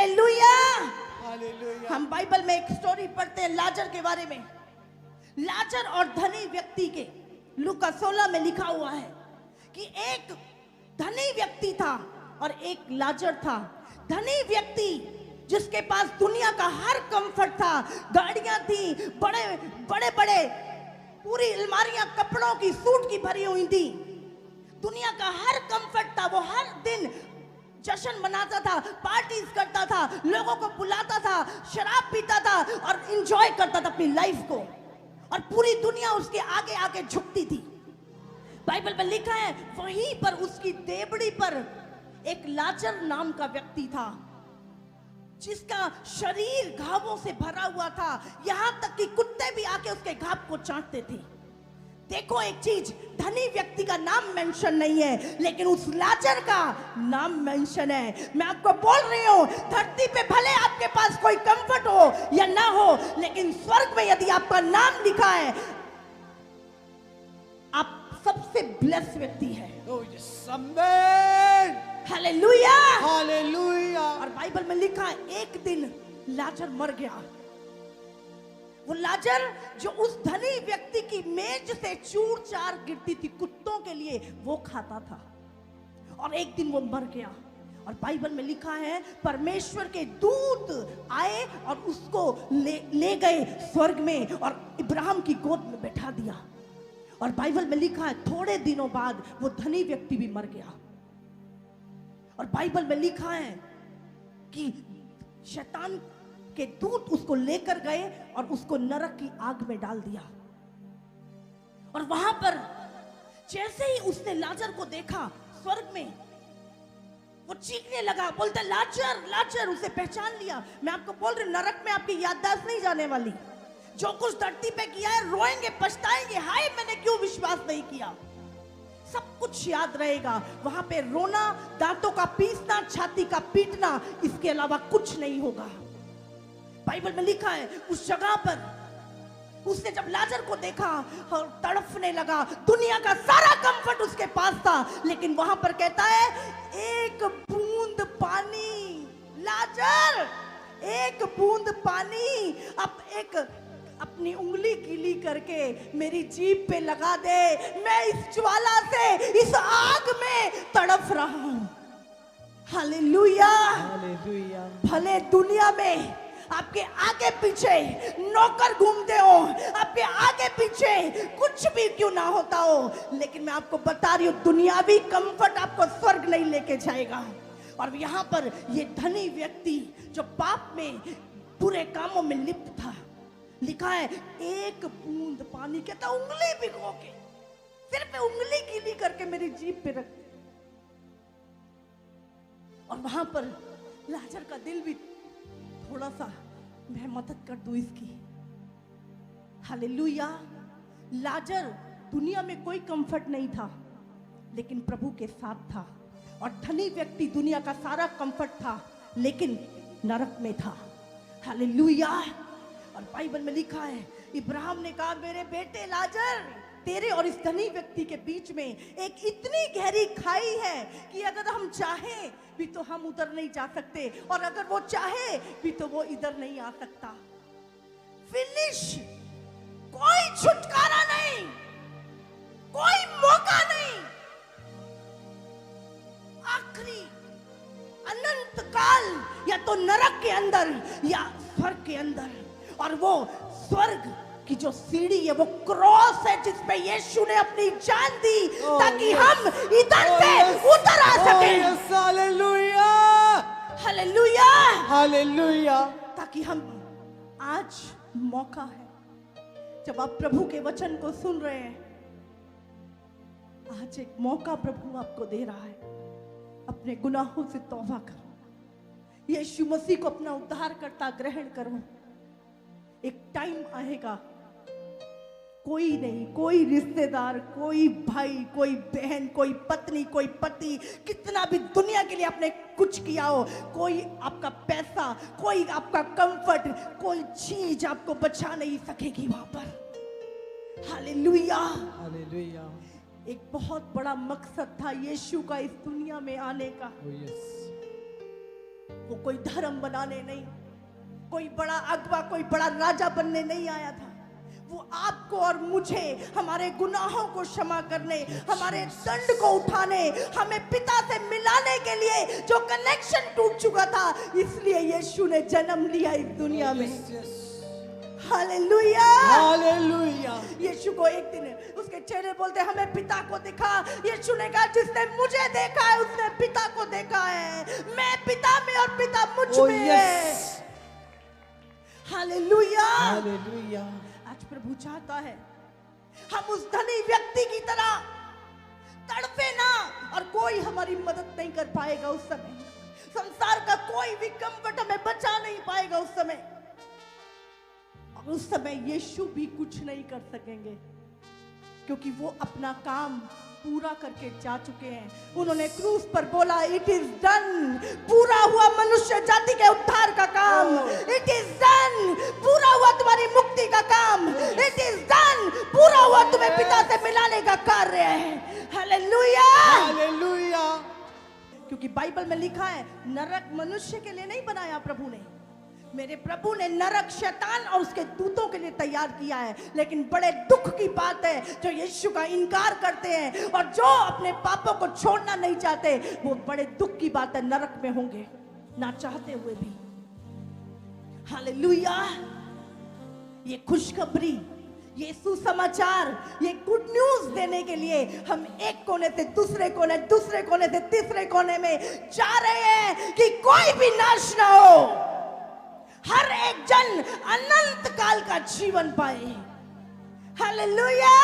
Hallelujah. Hallelujah. हम Bible में एक स्टोरी पढ़ते हैं लाजर के बारे में। लाजर और धनी व्यक्ति के लूका 16 में लिखा हुआ है कि एक धनी व्यक्ति था और एक लाजर था। धनी व्यक्ति जिसके पास दुनिया का हर कंफर्ट था, गाड़ियां थी, बड़े बड़े बड़े पूरी अलमारियां कपड़ों की, सूट की भरी हुई थी, दुनिया का हर कंफर्ट था। वो हर दिन जश्न मनाता था, पार्टीज करता था, लोगों को बुलाता था, शराब पीता था और एंजॉय करता था अपनी लाइफ को, और पूरी दुनिया उसके आगे आगे झुकती थी। बाइबल में लिखा है वहीं पर उसकी देवड़ी पर एक लाजर नाम का व्यक्ति था जिसका शरीर घावों से भरा हुआ था, यहां तक कि कुत्ते भी आके उसके घाव को चाटते थे। देखो एक चीज, धनी व्यक्ति का नाम मेंशन नहीं है लेकिन उस लाजर का नाम मेंशन है। मैं आपको बोल रही हूं, धरती पे भले आपके पास कोई कंफर्ट हो या ना हो, लेकिन स्वर्ग में यदि आपका नाम लिखा है, आप सबसे ब्लेस्ड व्यक्ति है। Oh yes, amen. Hallelujah. Hallelujah. और बाइबल में लिखा है एक दिन लाजर मर गया। वो लाजर जो उस धनी व्यक्ति की मेज से चूर चार गिरती थी कुत्तों के लिए, वो खाता था, और एक दिन वो मर गया। और बाइबल में लिखा है परमेश्वर के दूत आए और उसको ले गए स्वर्ग में और इब्राहिम की गोद में बैठा दिया। और बाइबल में लिखा है थोड़े दिनों बाद वो धनी व्यक्ति भी मर गया। और बाइबल में लिखा है कि शैतान के दूत उसको लेकर गए और उसको नरक की आग में डाल दिया। और वहां पर जैसे ही उसने लाजर को देखा स्वर्ग में, वो चीखने लगा, बोलता लाजर लाजर, उसे पहचान लिया। मैं आपको बोल रही हूं, नरक में आपकी याददाश्त नहीं जाने वाली। जो कुछ धरती पे किया है, रोएंगे, पछताएंगे, हाय मैंने क्यों विश्वास नहीं किया, सब कुछ याद रहेगा। वहां पे रोना, दांतों का पीसना, छाती का पीटना, इसके अलावा कुछ नहीं होगा। बाइबल में लिखा है उस जगह पर उसने जब लाजर को देखा और तड़फने लगा, दुनिया का सारा कंफर्ट उसके पास था, लेकिन वहां पर कहता है एक बूंद पानी, लाजर एक बूंद पानी, अब एक अपनी उंगली गीली करके मेरी जीभ पे लगा दे, मैं इस ज्वाला से, इस आग में तड़फ रहा हूं। हालेलुया। हालेलुया। भले दुनिया में आपके आगे पीछे नौकर घूमते हो, आपके आगे पीछे कुछ भी क्यों ना होता हो, लेकिन मैं आपको बता रही हूं दुनियावी कंफर्ट आपको स्वर्ग नहीं लेके जाएगा। और यहां पर ये धनी व्यक्ति जो पाप में, बुरे कामों में लिप्त था, लिखा है एक बूंद पानी, कहता उंगली भिगो के, सिर्फ उंगली गीली करके मेरी जीभ पे रख। और वहां पर लाजर का दिल भी थोड़ा सा, मैं मदद कर दूं इसकी। हालेलुया। लाजर दुनिया में कोई कंफर्ट नहीं था लेकिन प्रभु के साथ था, और धनी व्यक्ति दुनिया का सारा कंफर्ट था लेकिन नरक में था। हालेलुया। और बाइबल में लिखा है इब्राहिम ने कहा मेरे बेटे लाजर, तेरे और इस धनी व्यक्ति के बीच में एक इतनी गहरी खाई है कि अगर हम चाहें भी तो हम उधर नहीं जा सकते, और अगर वो चाहे भी तो वो इधर नहीं आ सकता। फिनिश, कोई छुटकारा नहीं, कोई मौका नहीं, आखिरी अनंत काल या तो नरक के अंदर या स्वर्ग के अंदर। और वो स्वर्ग की जो सीढ़ी है वो क्रॉस है जिसपे यीशु ने अपनी जान दी ताकि हम इधर से उधर आ सकें। हालेलुया। हालेलुया। हालेलुया। ताकि हम, आज मौका है जब आप प्रभु के वचन को सुन रहे हैं, आज एक मौका प्रभु आपको दे रहा है, अपने गुनाहों से तौबा करो, यीशु मसीह को अपना उद्धारकर्ता ग्रहण करो। एक टाइम आएगा, कोई नहीं, कोई रिश्तेदार, कोई भाई, कोई बहन, कोई पत्नी, कोई पति, कितना भी दुनिया के लिए आपने कुछ किया हो, कोई आपका पैसा, कोई आपका कंफर्ट, कोई चीज आपको बचा नहीं सकेगी वहां पर। हालेलुया। हालेलुया। एक बहुत बड़ा मकसद था यीशु का इस दुनिया में आने का। Oh yes. वो कोई धर्म बनाने नहीं, कोई बड़ा अगवा, कोई बड़ा राजा बनने नहीं आया था। वो आपको और मुझे, हमारे गुनाहों को क्षमा करने, हमारे दंड को उठाने, हमें पिता से मिलाने के लिए जो कनेक्शन टूट चुका था, इसलिए यीशु ने जन्म लिया इस दुनिया में। Hallelujah, hallelujah. यीशु को एक दिन उसके चेहरे बोलते हमें पिता को दिखा। यीशु ने कहा जिसने मुझे देखा है उसने पिता को देखा है। मैं पिता में और पिता मुझ में है। Hallelujah, hallelujah. आज प्रभु चाहता है हम उस धनी व्यक्ति की तरह तड़पे ना, और कोई हमारी मदद नहीं कर पाएगा उस समय। संसार का कोई भी कम्फर्ट हमें बचा नहीं पाएगा उस समय। और उस समय यीशु भी कुछ नहीं कर सकेंगे, क्योंकि वो अपना काम पूरा करके जा चुके हैं। उन्होंने क्रूस पर बोला इट इज डन, पूरा हुआ मनुष्य जाति के उद्धार का काम। इट इज डन, पूरा हुआ तुम्हारी मुक्ति का काम। इट इज डन, पूरा हुआ तुम्हें पिता से मिलाने का कार्य है। Hallelujah, hallelujah. क्योंकि बाइबल में लिखा है नरक मनुष्य के लिए नहीं बनाया प्रभु ने। मेरे प्रभु ने नरक शैतान और उसके दूतों के लिए तैयार किया है। लेकिन बड़े दुख की बात है जो यीशु का इनकार करते हैं और जो अपने पापों को छोड़ना नहीं चाहते, वो बड़े दुख की बात है, नरक में होंगे ना चाहते हुए भी। हालेलुया। ये खुशखबरी, ये सुसमाचार, ये गुड न्यूज देने के लिए हम एक कोने से दूसरे कोने, दूसरे कोने से तीसरे कोने में जा रहे हैं कि कोई भी नाश ना हो, हर एक जन अनंत काल का जीवन पाए। हालेलुया।